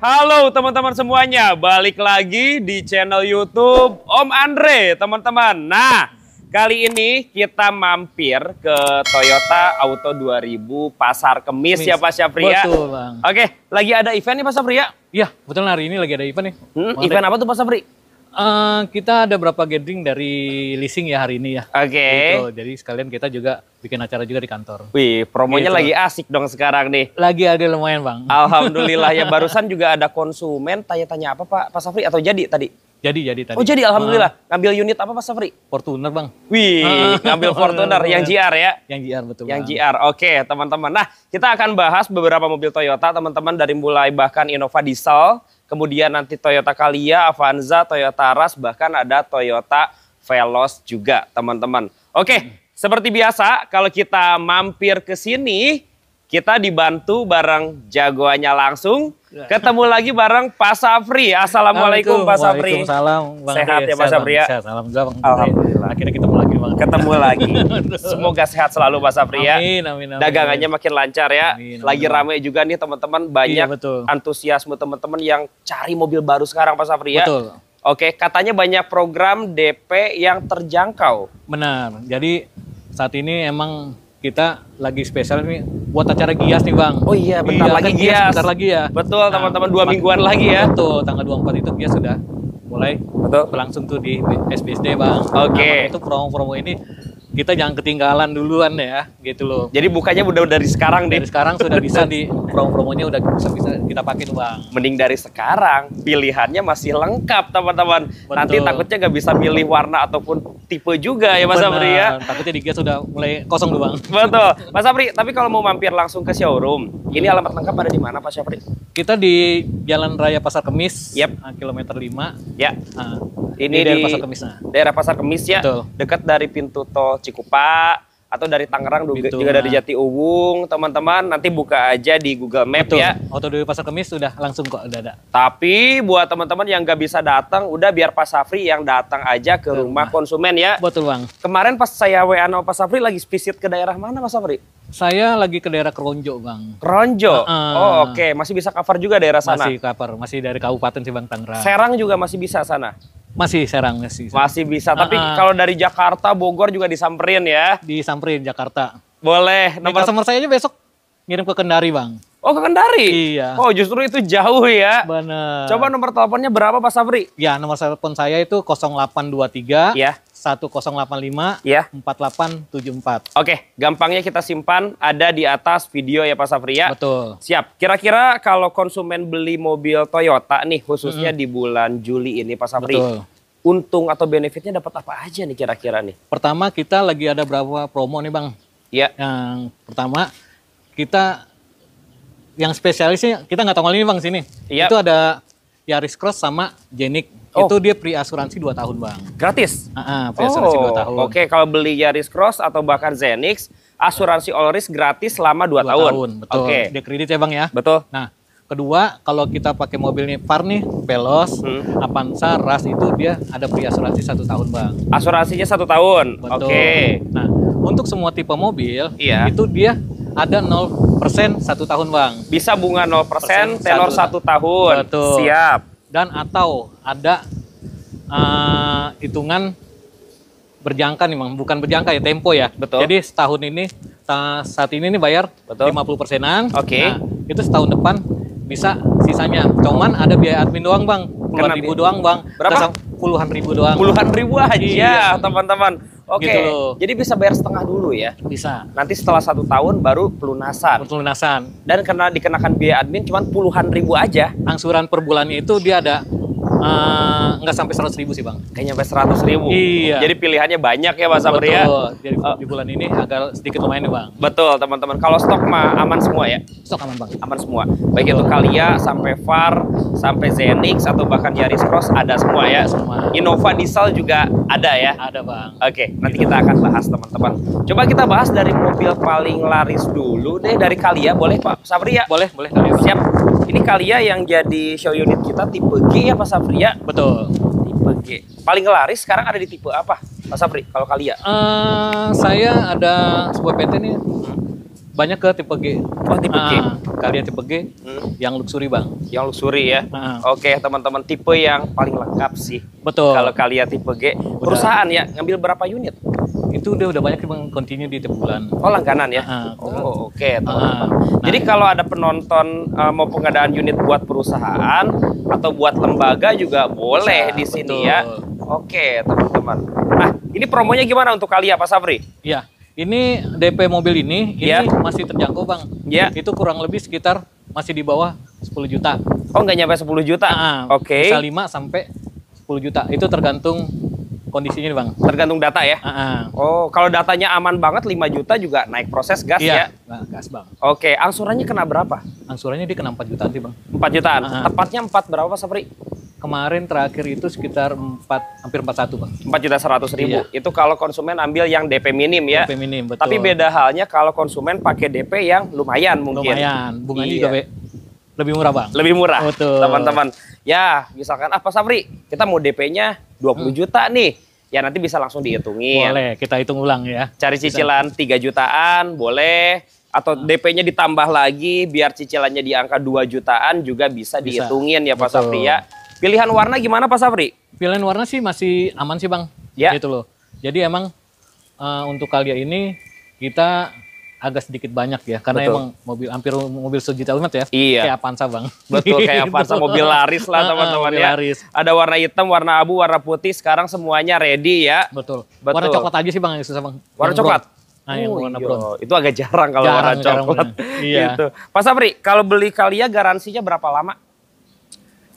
Halo teman-teman semuanya, balik lagi di channel YouTube Om Andre, teman-teman. Nah, kali ini kita mampir ke Toyota Auto 2000 Pasar Kemis ya Pak Syafri ya. Betul Bang. Oke, lagi ada event nih Pak Syafri ya? Iya, betul hari ini lagi ada event nih. Event apa tuh Pak Syafri? Kita ada berapa gathering dari leasing ya hari ini ya. Oke. Gitu. Jadi sekalian kita juga bikin acara juga di kantor. Wih, promonya Gitu. lagi asik dong sekarang nih. Lagi ada lumayan Bang. Alhamdulillah ya, barusan juga ada konsumen tanya-tanya apa Pak Syafri atau jadi tadi? Jadi tadi. Oh jadi alhamdulillah. Ngambil unit apa Pak Syafri? Fortuner Bang. Wih, ngambil Fortuner yang GR ya? Yang GR betul Yang Bang. GR, oke teman-teman. Nah, kita akan bahas beberapa mobil Toyota teman-teman, dari mulai bahkan Innova Diesel, kemudian nanti Toyota Calya, Avanza, Toyota Rush, bahkan ada Toyota Veloz juga teman-teman. Oke, seperti biasa kalau kita mampir ke sini, kita dibantu bareng jagoannya langsung. Ketemu lagi bareng Pak Syafri. Assalamualaikum Pak Syafri. Waalaikumsalam Bang. Sehat ya Pak Syafri ya? Sehat, alhamdulillah Bang. Alhamdulillah. Akhirnya ketemu lagi Bang. Ketemu lagi. Semoga sehat selalu Pak Syafri ya. Amin. Dagangannya makin lancar ya. Amin. Lagi ramai juga nih teman-teman. Banyak Iya, betul. antusiasme teman-teman yang cari mobil baru sekarang Pak Syafri ya. Betul. Oke, katanya banyak program DP yang terjangkau. Benar. Jadi saat ini emang kita lagi spesial nih buat acara Gias nih Bang. Oh iya, bentar lagi kan Gias. Bentar lagi ya. Betul teman-teman, 2 mingguan lagi ya. Betul, tanggal 24 itu Gias sudah mulai berlangsung tuh di SBSD Bang. Oke. Nah, itu promo-promo ini kita jangan ketinggalan duluan ya, gitu loh. Jadi bukanya udah dari sekarang Dari deh. sekarang sudah bisa di promo-promonya udah bisa kita pakai tuh Bang. Mending dari sekarang, pilihannya masih lengkap teman-teman. Nanti takutnya nggak bisa milih warna ataupun tipe juga ya Mas Syafri ya. Takutnya di Gias sudah mulai kosong tuh Bang. Betul. Mas Syafri, tapi kalau mau mampir langsung ke showroom, ini alamat lengkap ada di mana Pak Syafri? Kita di Jalan Raya Pasar Kemis, Yap. kilometer 5. Ya, Nah, ini daerah di Pasar Kemis. Nah. daerah Pasar Kemis ya. Betul. Dekat dari pintu tol Cikupa atau dari Tangerang Pintu, juga dari Jatiuwung, teman-teman. Nanti buka aja di Google Map Betul. ya. Auto dari Pasar Kemis sudah langsung kok udah ada. Tapi buat teman-teman yang nggak bisa datang, udah biar Pak Syafri yang datang aja ke rumah konsumen ya. Betul Bang. Kemarin pas saya WA sama Pak Syafri lagi visit ke daerah mana Pak Syafri? Saya lagi ke daerah Keronjo Bang. Keronjo. Oh oke, masih bisa cover juga daerah sana. Masih cover, masih dari Kabupaten sih Bang Tangerang. Serang juga masih bisa sana. Masih Serang masih. Masih bisa, tapi kalau dari Jakarta, Bogor juga disamperin ya. Disamperin Jakarta. Boleh. Nomor customer saya aja besok ngirim ke Kendari Bang. Oh ke Kendari? Iya. Oh justru itu jauh ya. Bener. Coba nomor teleponnya berapa Pak Syafri? Ya nomor telepon saya itu 0823 Ya. 1085 Ya. 4874. Oke, gampangnya kita simpan ada di atas video ya Pak Syafri ya. Betul. Siap. Kira-kira kalau konsumen beli mobil Toyota nih khususnya di bulan Juli ini Pak Syafri. Betul. Untung atau benefitnya dapat apa aja nih kira-kira nih? Pertama kita lagi ada berapa promo nih Bang. Ya. Yang pertama kita yang spesialisnya kita nggak tahu ini Bang sini. Iya. Itu ada Yaris Cross sama Jenik. Oh. Itu dia pre asuransi 2 tahun Bang. Gratis? Pre asuransi 2 tahun. Oke, kalau beli Yaris Cross atau bahkan Zenix, asuransi all risk gratis selama 2 tahun. Betul. Oke. Dia kredit ya Bang ya. Betul. Nah, kedua kalau kita pakai mobil nih VAR nih, Veloz, Avanza, Rush itu dia ada pre asuransi 1 tahun Bang. Asuransinya 1 tahun. Betul. Oke. Nah, untuk semua tipe mobil Iya. itu dia ada 0% 1 tahun Bang. Bisa bunga 0%, tenor 1 tahun. Betul. Siap. Dan atau ada hitungan berjangka nih Bang, bukan berjangka ya, tempo ya. Betul. Jadi setahun ini, saat ini nih bayar Betul. 50%-an. Oke. Nah, itu setahun depan bisa sisanya. Cuman ada biaya admin doang Bang, puluhan ribu doang Bang. Berapa? Puluhan ribu doang. Puluhan ribu aja Iya. teman-teman. Oke, Gitu loh. jadi bisa bayar setengah dulu ya. Bisa. Nanti setelah 1 tahun baru pelunasan. Pelunasan. Dan karena dikenakan biaya admin cuma puluhan ribu aja. Angsuran per bulannya itu dia ada nggak sampai 100.000 sih Bang. Kayaknya sampai 100.000. Iya. Jadi pilihannya banyak ya Pak Syafri ya. Betul. Jadi di bulan ini agak sedikit lumayan nih Bang. Betul teman-teman. Kalau stok mah aman semua ya. Stok aman Bang. Aman semua. Baik itu Calya sampai VAR, sampai Zenix atau bahkan Yaris Cross ada semua ya. Semua. Innova Diesel juga ada ya. Ada Bang. Oke, nanti kita akan bahas teman-teman. Coba kita bahas dari mobil paling laris dulu deh, dari Calya boleh Pak Syafri ya? Boleh kali ya Bang. Siap. Ini Calya yang jadi show unit kita tipe G ya Pak Syafri ya? Betul. Tipe G. Paling laris sekarang ada di tipe apa Pak Syafri kalau Calya? Saya ada sebuah PT nih banyak ke tipe G. Oh, tipe G. Kalian tipe G yang luxury bang. Yang luxury ya. Oke, teman-teman, tipe yang paling lengkap sih. Betul. Kalau kalian tipe G, perusahaan ya ngambil berapa unit? Itu udah banyak yang continue di tiap bulan. Oh, langganan ya. Oh, oke, teman-teman. Jadi kalau ada penonton mau pengadaan unit buat perusahaan atau buat lembaga juga boleh di sini ya. Oke, teman-teman. Nah, ini promonya gimana untuk kalian, Pak Safri? Iya. Ini DP mobil ini masih terjangkau bang. Iya. Itu kurang lebih sekitar masih di bawah 10 juta. Oh, nggak nyampe 10 juta? Oke. Bisa 5 sampai 10 juta. Itu tergantung kondisinya bang. Tergantung data ya? Oh, kalau datanya aman banget 5 juta juga naik proses gas ya? Nah, gas bang. Oke, angsurannya kena berapa? Angsurannya dia kena 4 jutaan sih bang. 4 jutaan? Tepatnya 4 berapa Pak Safri? Kemarin terakhir itu sekitar hampir 41 bang. 4.100.000. Itu kalau konsumen ambil yang DP minim ya. DP minim, betul. Tapi beda halnya kalau konsumen pakai DP yang lumayan mungkin. Lumayan, bunganya juga lebih murah bang. Lebih murah, teman-teman. Ya, misalkan Pak Safri, kita mau DP-nya 20 juta nih. Ya nanti bisa langsung dihitungin. Boleh, kita hitung ulang ya. Cari cicilan 3 jutaan, boleh. Atau DP-nya ditambah lagi, biar cicilannya di angka 2 jutaan juga bisa dihitungin ya Pak Safri ya. Pilihan warna gimana Pak Safri? Pilihan warna sih masih aman sih bang, gitu loh. Jadi emang untuk Calya ini kita agak sedikit banyak ya, karena emang hampir mobil sejuta umat ya. Iya. Kayak Avanza bang. Betul, kayak Avanza, mobil laris lah teman-teman ya. Laris. Ada warna hitam, warna abu, warna putih, sekarang semuanya ready ya. Betul. Warna coklat aja sih bang yang susah bang. Warna coklat? Nah, yang warna brown. Itu agak jarang kalau warna coklat. Iya. Gitu. Pak Safri, kalau beli Calya garansinya berapa lama?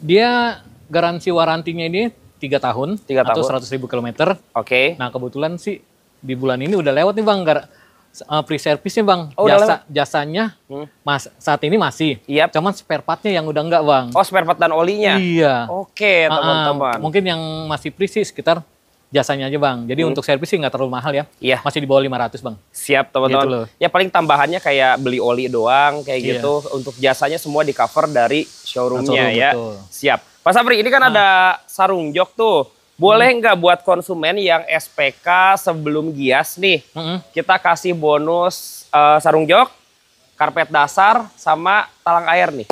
Dia garansi warantinya ini 3 tahun, atau 100.000 kilometer. Oke. Nah kebetulan sih di bulan ini udah lewat nih bang, free service-nya bang. Jasanya saat ini masih. Cuman spare part-nya yang udah enggak bang. Oh, spare part dan olinya? Iya. Oke, teman-teman. Mungkin yang masih free sih sekitar jasanya aja bang. Jadi untuk servis sih nggak terlalu mahal ya. Iya. Masih di bawah 500 bang. Siap teman-teman. Gitu, ya paling tambahannya kayak beli oli doang kayak gitu. Untuk jasanya semua di cover dari showroomnya ya. Betul. Siap. Pak Safri, ini kan ada sarung jok tuh. Boleh nggak buat konsumen yang SPK sebelum gias nih, kita kasih bonus sarung jok, karpet dasar, sama talang air nih?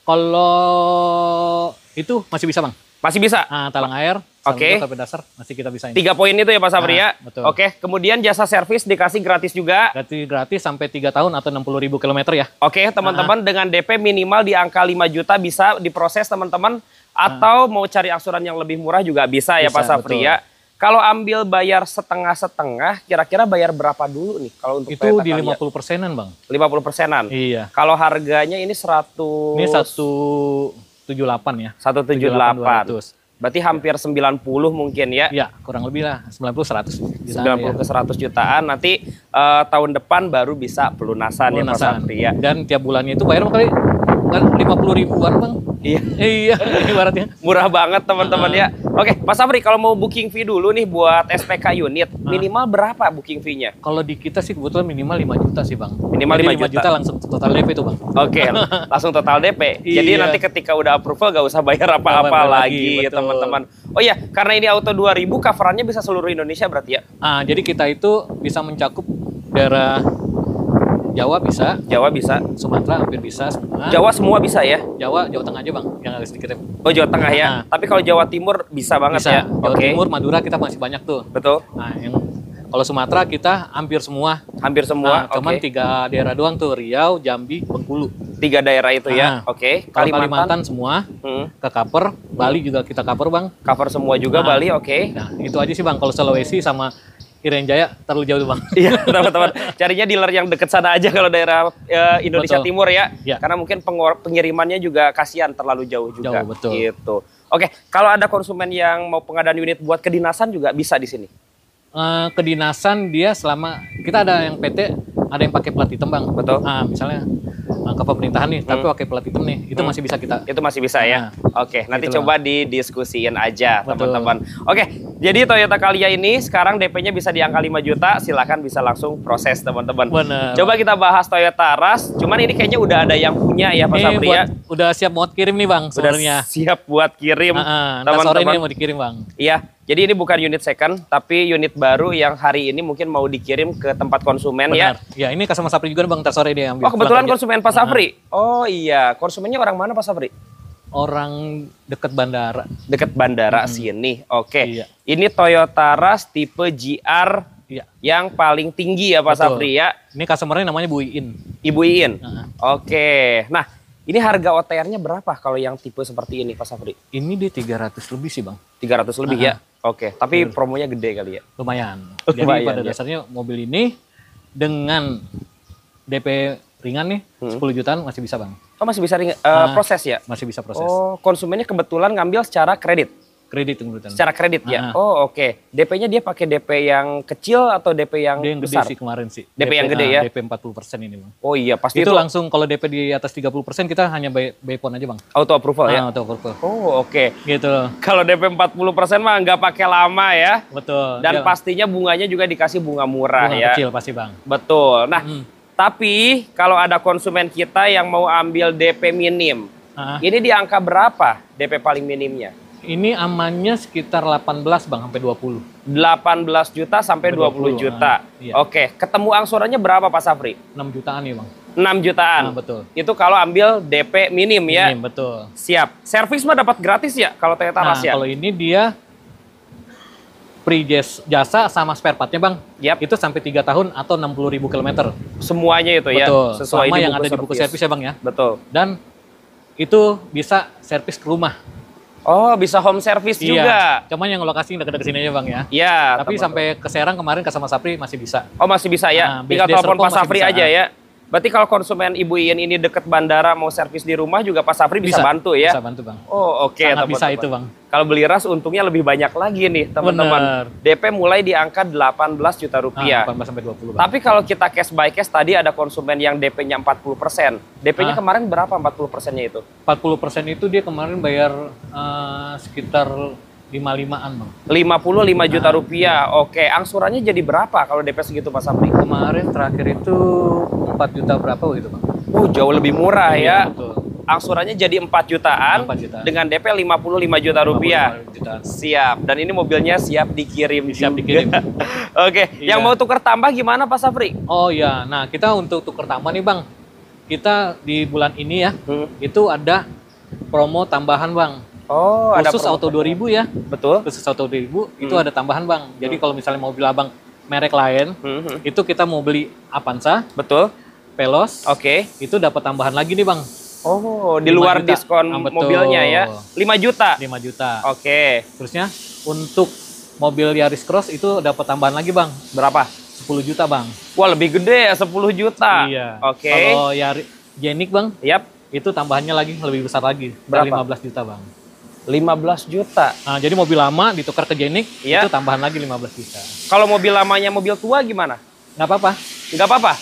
Kalau itu masih bisa bang. Masih bisa? Talang air, karpet dasar masih kita bisa. 3 poin itu ya Pak Safri ya? Betul. Oke, kemudian jasa servis dikasih gratis juga? Gratis sampai 3 tahun atau 60.000 kilometer ya. Oke, teman-teman dengan DP minimal di angka 5 juta bisa diproses teman-teman. Atau mau cari angsuran yang lebih murah juga bisa ya Pak Safri ya. Kalau ambil bayar setengah-setengah, kira-kira bayar berapa dulu nih kalau untuk itu di 50%-an bang. 50%-an? Iya. Kalau harganya ini 100... Ini 178 ya. 178. Berarti hampir 90 mungkin ya? Iya, kurang lebih lah. 90-100 jutaan. 90 ke 100 jutaan. Nanti tahun depan baru bisa pelunasan ya Pak Safri ya. Dan tiap bulannya itu bayar kali 50 ribuan bang. Iya, ibaratnya. Murah banget teman-teman ya. Oke, Pak Safri, kalau mau booking fee dulu nih buat SPK unit, minimal berapa booking fee-nya? Kalau di kita sih kebetulan minimal 5 juta sih bang. Minimal 5 juta langsung total DP itu bang. Oke, langsung total DP. Jadi nanti ketika udah approval gak usah bayar apa-apa lagi teman-teman. Oh iya, karena ini auto 2000, coverannya bisa seluruh Indonesia berarti ya? Jadi kita itu bisa mencakup daerah Jawa bisa. Jawa bisa. Sumatera hampir bisa semua. Jawa semua bisa ya? Jawa Tengah aja bang, yang agak sedikit. Oh Jawa Tengah ya? Tapi kalau Jawa Timur bisa banget ya? Jawa Timur, Madura kita masih banyak tuh. Betul. Nah yang kalau Sumatera kita hampir semua. Hampir semua, cuman 3 daerah doang tuh, Riau, Jambi, Bengkulu. 3 daerah itu ya? Oke. Kalimantan semua, ke cover. Bali juga kita cover bang. Cover semua juga Bali, oke. Nah itu aja sih bang, kalau Sulawesi sama Irian Jaya terlalu jauh tuh bang. Iya teman-teman, carinya dealer yang deket sana aja kalau daerah Indonesia Timur ya. Karena mungkin pengirimannya juga kasihan terlalu jauh juga. Betul. Gitu. Oke, kalau ada konsumen yang mau pengadaan unit buat kedinasan juga bisa di sini. Kedinasan dia selama kita ada yang PT, ada yang pakai plat hitam bang. Betul. Misalnya ke pemerintahan nih, tapi pakai plat hitam nih, itu masih bisa kita. Itu masih bisa ya. Oke, nanti coba didiskusiin aja teman-teman. Oke, jadi Toyota Calya ini sekarang DP-nya bisa di angka 5 juta, silahkan bisa langsung proses teman-teman. Coba kita bahas Toyota Rush, cuman ini kayaknya udah ada yang punya ya Pak Sapri ya. Udah siap buat kirim nih Bang sebenarnya. Siap buat kirim teman-teman. Sore ini mau dikirim Bang. Iya, jadi ini bukan unit second, tapi unit baru yang hari ini mungkin mau dikirim ke tempat konsumen ya. Ya, ini ke sama Sapri juga Bang, ntar sore dia ambil. Oh kebetulan konsumen Pak Sapri? Oh iya, konsumennya orang mana Pak Sapri? Orang deket bandara. Deket bandara sini. Oke. Iya. Ini Toyota Rush tipe GR yang paling tinggi ya Pak Sapri ya. Ini customer-nya namanya Bu Iin. Ibu Iin. Oke. Nah, ini harga OTR-nya berapa kalau yang tipe seperti ini Pak Sapri? Ini di 300 lebih sih Bang. 300 lebih ya? Oke. Tapi promonya gede kali ya? Lumayan. Jadi pada dasarnya mobil ini dengan DP ringan nih, 10 jutaan masih bisa Bang. Oh masih bisa proses ya? Masih bisa proses. Oh konsumennya kebetulan ngambil secara kredit? Kredit kebetulan. Secara kredit ya? Oh oke. DP-nya dia pakai DP yang kecil atau DP yang besar? Gede sih kemarin sih. DP yang gede ya? DP 40% ini Bang. Oh iya pasti itu langsung kalau DP di atas 30% kita hanya by phone aja Bang. Auto approval ya? Auto approval. Oh oke. Gitu loh. Kalau DP 40% mah nggak pakai lama ya? Betul. Dan pastinya bunganya juga dikasih bunga murah bunga ya? Kecil pasti Bang. Betul. Nah tapi kalau ada konsumen kita yang mau ambil DP minim, ini di angka berapa DP paling minimnya? Ini amannya sekitar 18 Bang, sampai 20. 18 juta sampai 20 juta. Iya. Oke, ketemu angsurannya berapa Pak Sapri? 6 jutaan ya Bang. 6 jutaan? Betul. Itu kalau ambil DP minim ya? Minim, betul. Siap. Servis mah dapat gratis ya kalau Toyota Rush ya? Kalau ini dia free jasa sama spare part-nya Bang. Itu sampai 3 tahun atau 60.000 km. Semuanya itu ya? Betul. Sesuai sama yang ada di buku servis ya Bang ya? Betul. Dan itu bisa servis ke rumah. Oh bisa home service juga? Cuman yang lokasi dekat-dekat sini aja Bang ya? Iya. Tapi sampai ke Serang kemarin ke sama Sapri masih bisa. Oh masih bisa ya? Tinggal telepon Pak Sapri aja ya? Berarti kalau konsumen Ibu Iin ini deket bandara mau servis di rumah juga Pak Sapri bisa bantu ya? Bisa bantu Bang. Oh oke. Sangat bisa itu Bang. Kalau beli Rush untungnya lebih banyak lagi nih teman-teman. DP mulai di angka 18 juta rupiah. 18 sampai 20 Bang. Tapi kalau kita cash by cash tadi ada konsumen yang DP-nya 40%. DP-nya kemarin berapa 40%-nya itu? 40% itu dia kemarin bayar sekitar 55-an Bang. 55 juta rupiah. Oke, angsurannya jadi berapa kalau DP segitu Pak Sapri? Kemarin terakhir itu 4 juta berapa gitu Bang. Oh, jauh lebih murah ya. Betul. Angsurannya jadi 4 jutaan, 4 jutaan dengan DP 55 juta rupiah. 55 jutaan. Siap. Dan ini mobilnya siap dikirim Siap juga. dikirim. Oke, yang mau tuker tambah gimana Pak Sapri? Oh iya, nah kita untuk tuker tambah nih Bang. Kita di bulan ini ya, itu ada promo tambahan Bang. Oh, khusus ada Auto 2000 ya. Betul. Khusus Auto 2000 itu ada tambahan Bang. Jadi kalau misalnya mobil Abang merek lain, itu kita mau beli Avanza. Betul. Veloz. Oke. Itu dapat tambahan lagi nih Bang. Oh, di luar juta. Diskon mobilnya ya. 5 juta. 5 juta. Oke. Terusnya untuk mobil Yaris Cross itu dapat tambahan lagi Bang. Berapa? 10 juta Bang. Wah, lebih gede ya 10 juta. Iya. Oke. Kalau Yaris Jenik Bang. Yap. Itu tambahannya lagi lebih besar lagi. Berapa? 15 juta Bang. 15 juta. Nah, jadi mobil lama ditukar ke Jenik, itu tambahan lagi 15 juta. Kalau mobil lamanya mobil tua gimana? Nggak apa-apa. Nggak apa-apa?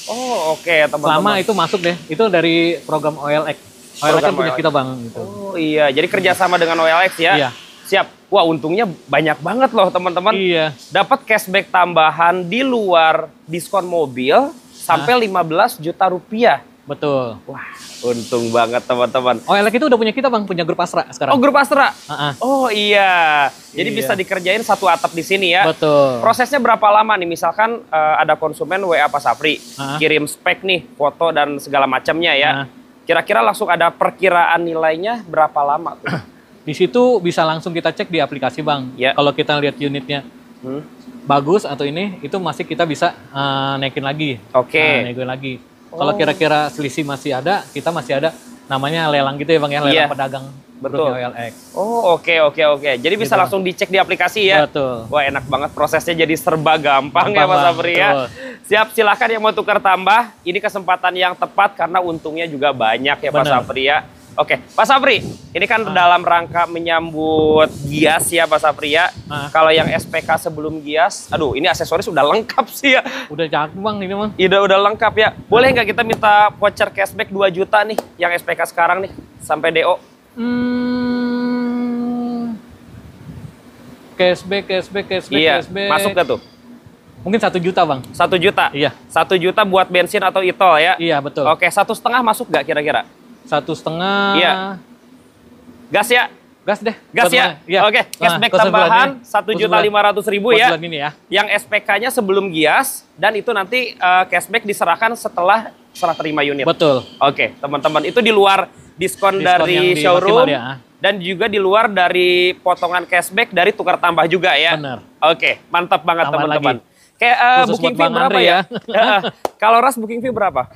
Oh, oke teman-teman. Selama itu masuk deh. Itu dari program OLX. OLX kan punya kita Bang. Gitu. Oh iya, jadi kerjasama dengan OLX ya? Iya. Siap. Wah, untungnya banyak banget loh teman-teman. Iya. Dapat cashback tambahan di luar diskon mobil sampai 15 juta rupiah. Betul. Wah, untung banget teman-teman. OLX itu udah punya kita Bang, punya grup Astra sekarang. Oh, grup Astra? Oh iya. Jadi bisa dikerjain satu atap di sini ya? Betul. Prosesnya berapa lama nih? Misalkan ada konsumen WA Pak Sapri, kirim spek nih, foto dan segala macamnya ya. Kira-kira langsung ada perkiraan nilainya berapa lama tuh? Di situ bisa langsung kita cek di aplikasi Bang. Ya. Kalau kita lihat unitnya bagus atau ini, itu masih kita bisa naikin lagi. Oke. Naikin lagi. Kalau kira-kira selisih masih ada, kita masih ada namanya lelang gitu ya Bang ya, lelang pedagang. Betul. OLX. Oh oke. Jadi bisa langsung dicek di aplikasi ya? Betul. Wah enak banget, prosesnya jadi serba gampang ya Mas Sapri ya. Siap, silakan yang mau tukar tambah. Ini kesempatan yang tepat karena untungnya juga banyak ya Pak Sapri ya. Oke, Pak Sapri, ini kan dalam rangka menyambut Gias ya Pak Sapri ya. Kalau yang SPK sebelum Gias, aduh ini aksesoris udah lengkap sih ya. Udah cakep Bang ini Bang. Udah lengkap ya. Boleh nggak kita minta voucher cashback 2 juta nih yang SPK sekarang nih sampai DO? Cashback. Iya, masuk gak tuh? Mungkin 1 juta bang. 1 juta? Iya. 1 juta buat bensin atau e-tol ya? Iya betul. Oke, 1,5 masuk gak kira-kira? 1,5. Iya. Gas ya? Gas deh. Gas ya? Iya. Oke, cashback tambahan 1.500.000 ya. Ini ya. Yang SPK-nya sebelum Gias dan itu nanti cashback diserahkan setelah serah terima unit. Betul. Oke, teman-teman, itu di luar diskon dari showroom ya. Dan juga di luar dari potongan cashback dari tukar tambah juga ya. Benar. Oke, mantap banget teman-teman. Kayak booking fee berapa ya? Kalau ras booking fee berapa?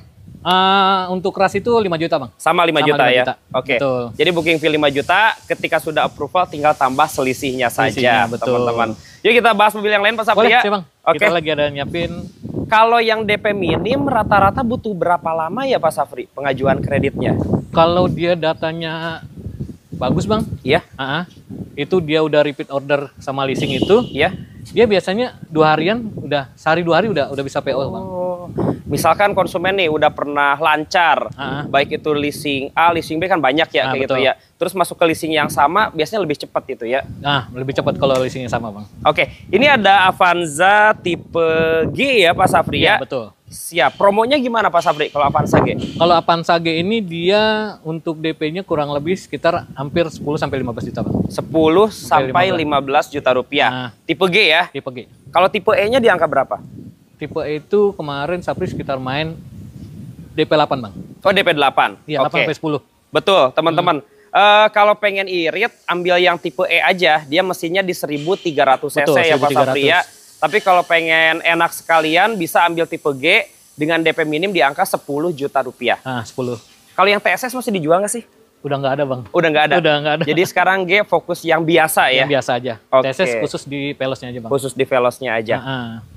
Untuk ras itu 5 juta bang. Sama 5 juta ya? Oke. Betul. Jadi booking fee 5 juta, ketika sudah approval tinggal tambah selisihnya saja teman-teman. Yuk kita bahas mobil yang lain Pak Sapri ya? Boleh sih bang. Oke. Kita lagi ada nyiapin. Kalau yang DP minim rata-rata butuh berapa lama ya Pak Sapri pengajuan kreditnya? Kalau dia datanya bagus bang. Iya. Itu dia udah repeat order sama leasing itu. Iya. Dia biasanya 2 harian udah, sehari 2 hari udah bisa PO bang. Misalkan konsumen nih udah pernah lancar, baik itu leasing A, leasing B kan banyak ya kayak gitu ya. Terus masuk ke leasing yang sama, biasanya lebih cepat itu ya. Nah, lebih cepat kalau leasingnya sama bang. Oke, ini ada Avanza tipe G ya Pak Sapri ya? Betul. Siap. Promonya gimana Pak Sapri kalau Avanza G? Kalau Avanza G ini dia untuk DP-nya kurang lebih sekitar hampir 10 sampai 15 juta bang. 10 sampai 15 juta rupiah. Tipe G ya? Tipe G. Kalau tipe E-nya di angka berapa? Tipe E itu kemarin Sapri sekitar main DP 8 bang. Oh DP 8? Iya, 8 sampai 10. Betul teman-teman. Kalau pengen irit, ambil yang tipe E aja. Dia mesinnya di 1300 cc ya Pak Sapri ya. Tapi kalau pengen enak sekalian, bisa ambil tipe G dengan DP minim di angka 10 juta rupiah. 10. Kalau yang TSS masih dijual nggak sih? Udah nggak ada bang. Udah nggak ada? Udah nggak ada. Jadi sekarang G fokus yang biasa ya? Yang biasa aja. TSS khusus di velosnya aja bang. Khusus di velosnya aja.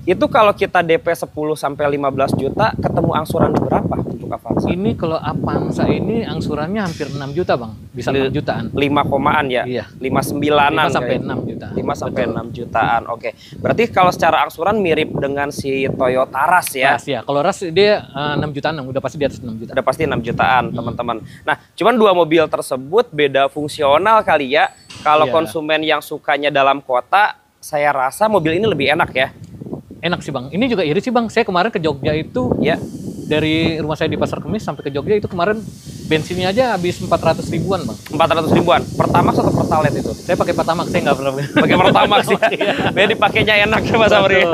Itu kalau kita DP 10 sampai 15 juta, ketemu angsuran berapa untuk Avanza? Ini kalau Avanza ini angsurannya hampir 6 juta bang. Bisa 6 jutaan. 5 komaan ya? Iya. 5,9an. 5 sampai 6 jutaan. 5 sampai 6 jutaan, oke. Berarti kalau secara angsuran mirip dengan si Toyota Rush ya? Rush ya. Kalau Rush dia 6 jutaan, udah pasti di atas 6 juta. Udah pasti 6 jutaan teman-teman. Nah, cuman dua mobil tersebut beda fungsional kali ya. Kalau konsumen yang sukanya dalam kota, saya rasa mobil ini lebih enak ya. Enak sih bang. Ini juga irit sih bang. Saya kemarin ke Jogja itu ya, dari rumah saya di Pasar Kemis sampai ke Jogja itu kemarin bensinnya aja habis 400 ribuan bang. 400 ribuan? Pertamax atau Pertalite itu? Saya pakai Pertamax, saya nggak pernah pakai Pertamax sih. Jadi pakainya enak ya Mas Sapri.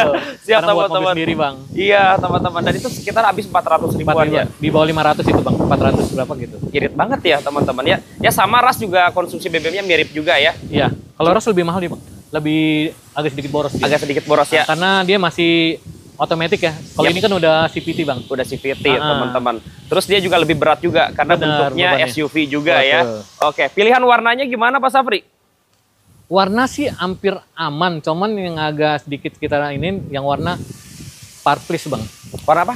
Siap teman-teman. Sendiri bang. Iya teman-teman. Dan itu sekitar habis 400 ribuan ya. Di bawah 500 itu bang. 400 berapa gitu. Irit banget ya teman-teman ya. Ya sama Rush juga konsumsi BBM-nya mirip juga ya. Iya. Kalau Rush lebih mahal nih bang. Lebih agak sedikit boros. Agak sedikit boros ya. Karena dia masih otomatis ya. Kalau ini kan udah CVT bang. Udah CVT teman-teman. Terus dia juga lebih berat juga karena bentuknya SUV juga ya. Oke, pilihan warnanya gimana Pak Sapri? Warna sih hampir aman, cuman yang agak sedikit kita ini yang warna Parplis bang. Warna apa?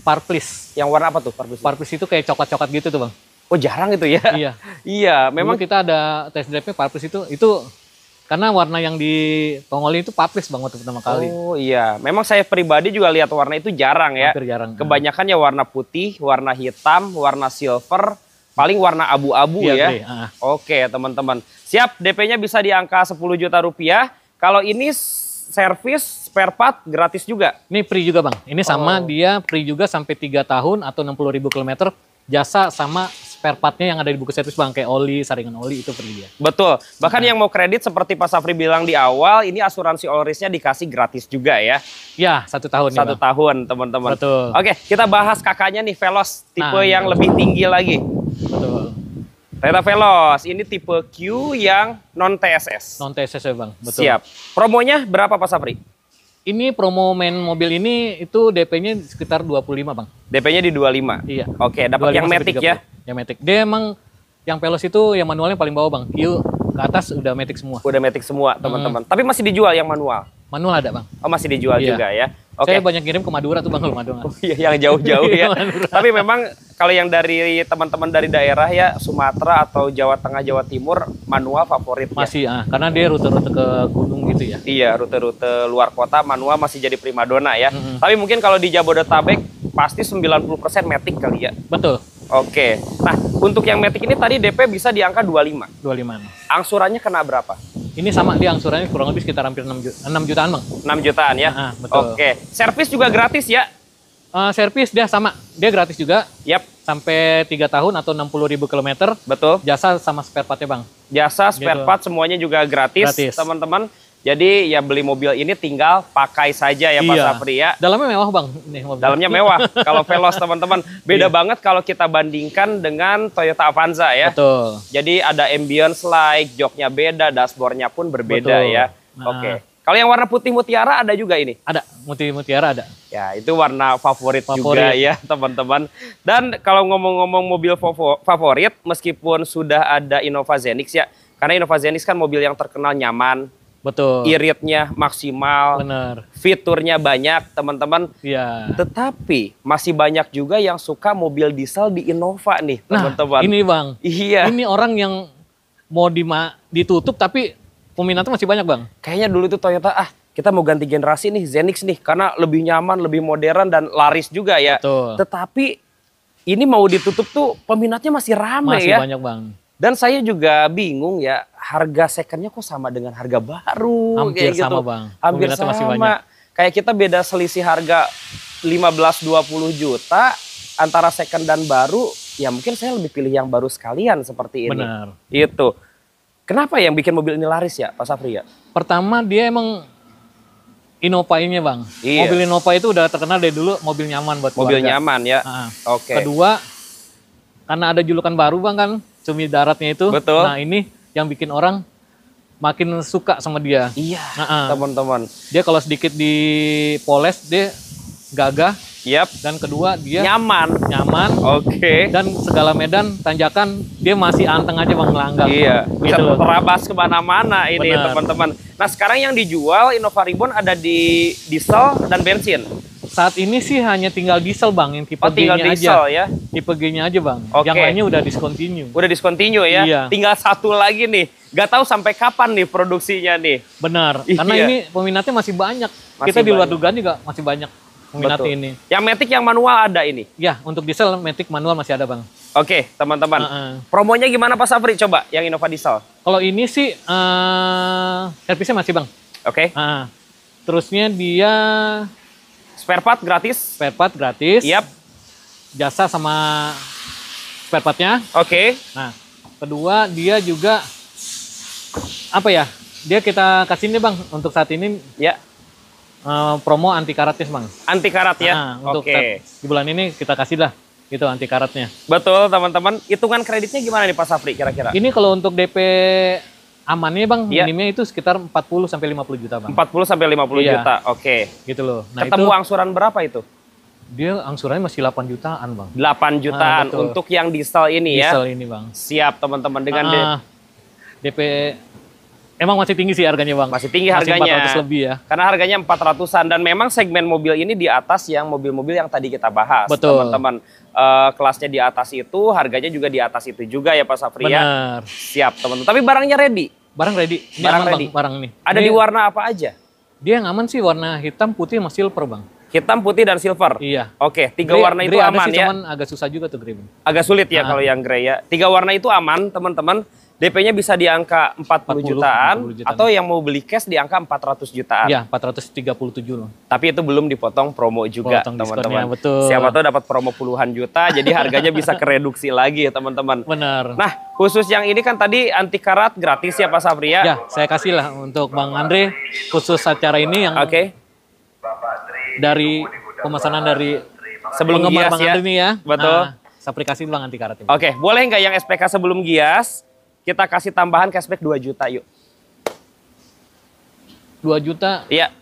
Parplis. Yang warna apa tuh Parplis? Parplis itu kayak coklat-coklat gitu tuh bang. Oh jarang itu ya? Iya. Iya, memang dulu kita ada test drive-nya Parplis itu karena warna yang di Tongoli itu Parplis bang waktu pertama kali. Oh iya, memang saya pribadi juga lihat warna itu jarang ya. Hampir jarang. Kebanyakan ya warna putih, warna hitam, warna silver, paling warna abu-abu ya. Oke teman-teman, siap DP-nya bisa di angka 10 juta rupiah. Kalau ini servis spare part gratis juga? Ini free juga bang, ini sama dia free juga sampai 3 tahun atau 60.000 km. Jasa sama spare partnya yang ada di buku servis bang, kayak oli, saringan oli itu free dia. Betul, bahkan yang mau kredit seperti Pak Sapri bilang di awal, ini asuransi all risk-nya dikasih gratis juga ya? Ya, 1 tahun. 1 tahun teman-teman. Betul. Oke, kita bahas kakaknya nih, Veloz, tipe yang lebih tinggi lagi. Betul. Toyota Veloz, ini tipe Q yang non TSS. Non TSS ya bang, betul. Siap. Promonya berapa Pak Sapri? Ini promo main mobil ini itu DP-nya sekitar 25 bang. DP-nya di 25? Iya. Oke, dapat yang Matic ya? Yang Matic. Dia emang yang Veloz itu yang manualnya paling bawah bang. Q ke atas udah Matic semua. Udah Matic semua teman-teman. Tapi masih dijual yang manual? Manual ada bang. Oh masih dijual juga ya? Saya banyak kirim ke Madura tuh bang, Madura. Oh iya, yang jauh-jauh ya. Tapi memang kalau yang dari teman-teman dari daerah ya, Sumatera atau Jawa Tengah, Jawa Timur, manual favorit. Masih, karena dia rute-rute ke gunung gitu ya. Iya, rute-rute luar kota, manual masih jadi primadona ya. Tapi mungkin kalau di Jabodetabek, pasti 90% Matic kali ya. Betul. Oke. Nah, untuk yang Matic ini tadi DP bisa di angka 25. 25. Angsurannya kena berapa? Ini sama, dia angsurannya kurang lebih sekitar hampir 6 jutaan bang. 6 jutaan ya? Betul. Oke, servis juga gratis ya? Servis dia sama, dia gratis juga. Yap. Sampai 3 tahun atau 60.000 kilometer. Betul. Jasa sama spare partnya bang. Jasa, spare part semuanya juga gratis. Teman-teman. Jadi ya beli mobil ini tinggal pakai saja ya Pak Safri ya. Dalamnya mewah bang. Nih, dalamnya mewah. Kalau Veloz teman-teman. Beda banget kalau kita bandingkan dengan Toyota Avanza ya. Betul. Jadi ada ambience light, joknya beda, dashboardnya pun berbeda ya. Oke. Kalau yang warna putih mutiara ada juga ini? Ada, putih mutiara ada. Ya itu warna favorit juga ya teman-teman. Dan kalau ngomong-ngomong mobil favorit, meskipun sudah ada Innova Zenix ya. Karena Innova Zenix kan mobil yang terkenal nyaman. Betul. Iritnya maksimal. Bener. Fiturnya banyak teman-teman. Iya. Tetapi masih banyak juga yang suka mobil diesel di Innova nih teman-teman. Nah ini bang. Iya. Ini orang yang mau ditutup tapi peminatnya masih banyak bang. Kayaknya dulu itu Toyota kita mau ganti generasi nih Zenix nih. Karena lebih nyaman, lebih modern dan laris juga ya. Betul. Tetapi ini mau ditutup tuh peminatnya masih ramai ya. Masih banyak bang. Dan saya juga bingung ya, harga secondnya kok sama dengan harga baru. Hampir kayak sama gitu. bang. Hampir sama. Masih banyak. Kayak kita beda selisih harga 15-20 juta antara second dan baru. Ya mungkin saya lebih pilih yang baru sekalian seperti ini. Benar. Itu. Kenapa yang bikin mobil ini laris ya Pak Safri ya? Pertama dia emang Innova ini bang. Iya. Mobil Innova itu udah terkenal dari dulu mobil nyaman buat mobil keluarga. Nyaman ya. Oke. Kedua, karena ada julukan baru bang kan. Cumi daratnya itu. Betul. Nah ini yang bikin orang makin suka sama dia. Iya teman-teman. Dia kalau sedikit dipoles dia gagah. Yap. Dan kedua dia nyaman. Oke. Dan segala medan tanjakan dia masih anteng aja bang ngelanggar. Iya. Bisa gitu terabas kemana-mana ini teman-teman. Nah sekarang yang dijual Innova Reborn ada di diesel dan bensin. Saat ini sih hanya tinggal diesel bang, yang tipe tinggal G-nya diesel aja. Ya? Tipe G-nya aja bang. Oke. Yang lainnya udah discontinue. Udah discontinue ya? Iya. Tinggal satu lagi nih. Gak tahu sampai kapan nih produksinya nih. Benar. Karena ini peminatnya masih banyak. Kita di luar dugaan juga masih banyak peminat ini. Yang Matic yang manual ada ini? Ya, untuk diesel Matic manual masih ada bang. Oke, teman-teman. Promonya gimana Pak Safri? Coba yang Innova diesel. Kalau ini sih servisnya masih bang. Oke. Terusnya dia spare part gratis. Spare part gratis. Yap. Jasa sama spare partnya. Oke. Nah, kedua dia juga apa ya? Dia kita kasih nih bang untuk saat ini. Ya. Promo anti karatnya bang. Anti karat ya. Untuk di bulan ini kita kasih lah itu anti karatnya. Betul teman-teman. Hitungan kreditnya gimana nih Pak Safri kira-kira? Ini kalau untuk DP amannya bang, minimnya itu sekitar 40 sampai 50 juta bang. 40 sampai 50 juta. Oke. Gitu loh. Nah, ketemu angsuran berapa itu? Dia angsurannya masih 8 jutaan bang. 8 jutaan untuk yang diesel ini ya. Diesel ini bang. Siap teman-teman dengan DP emang masih tinggi sih harganya bang. Masih tinggi harganya. 400 lebih ya. Karena harganya 400-an dan memang segmen mobil ini di atas yang mobil-mobil yang tadi kita bahas. Betul. Teman-teman. Kelasnya di atas itu, harganya juga di atas itu juga ya Pak Safri ya. Benar. Siap teman-teman. Tapi barangnya ready. Barang ready. Ini barang aman, ready. Bang, barang ini. Ada di warna apa aja? Dia yang aman sih warna hitam, putih, sama silver bang. Hitam, putih, dan silver? Iya. Oke, 3 warna itu aman sih, ya? Cuman agak susah juga tuh grey. Agak sulit ya kalau yang grey ya. 3 warna itu aman teman-teman. DP-nya bisa di angka 40 jutaan. Atau yang mau beli cash di angka 400 jutaan. Iya, 437 loh. Tapi itu belum dipotong promo juga teman-teman. Siapa tahu dapat promo puluhan juta, jadi harganya bisa kereduksi lagi ya teman-teman. Benar. Nah, khusus yang ini kan tadi anti karat gratis ya Pak Safri ya? Ya, saya kasih lah untuk Bang Andre khusus acara ini yang dari pemesanan dari sebelum Gias Bang Andre nih ya. Betul. Saya kasih Bang anti karat ini. Oke, boleh nggak yang SPK sebelum Gias? Kita kasih tambahan cashback 2 juta yuk. 2 juta? Iya.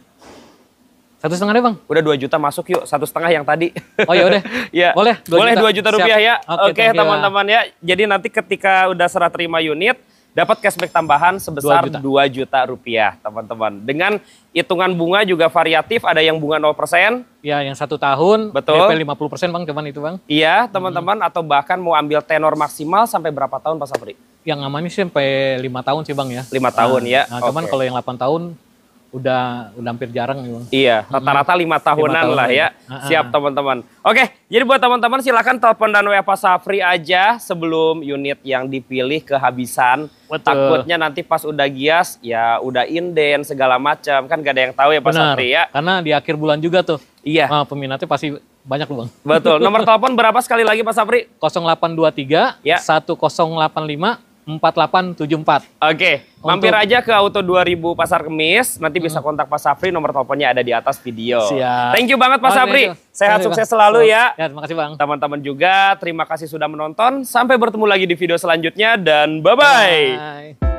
1,5 deh Bang. Udah 2 juta masuk yuk, 1,5 yang tadi. Oh ya udah. Ya. Boleh 2 juta rupiah ya. Oke teman-teman ya. ya. Jadi nanti ketika udah serah terima unit, dapat cashback tambahan sebesar 2 juta rupiah teman-teman. Dengan hitungan bunga juga variatif, ada yang bunga 0%. Ya yang 1 tahun, betul. DP 50% Bang, cuman itu Bang. Iya teman-teman, atau bahkan mau ambil tenor maksimal sampai berapa tahun Pak Safri? Yang amannya sih sampai 5 tahun sih Bang ya. 5 tahun ya. Nah, cuman kalau yang 8 tahun udah hampir jarang nih Bang. Iya, rata-rata 5 tahunan lah ya. Siap teman-teman. Oke, jadi buat teman-teman silakan telepon dan WA Pak Safri aja sebelum unit yang dipilih kehabisan. Betul. Takutnya nanti pas udah gias ya udah inden segala macam, kan gak ada yang tahu ya Pak Safri ya. Karena di akhir bulan juga tuh. Iya. Peminatnya pasti banyak loh Bang. Betul. Nomor telepon berapa sekali lagi Pak Safri? 0823 ya. 1085 4874. Oke, mampir aja ke Auto 2000 Pasar Kemis. Nanti bisa kontak Pak Safri, nomor teleponnya ada di atas video. Siap. Thank you banget Pak Safri. Sehat sukses selalu ya. Ya, terima kasih Bang. Teman-teman juga terima kasih sudah menonton. Sampai bertemu lagi di video selanjutnya dan bye-bye.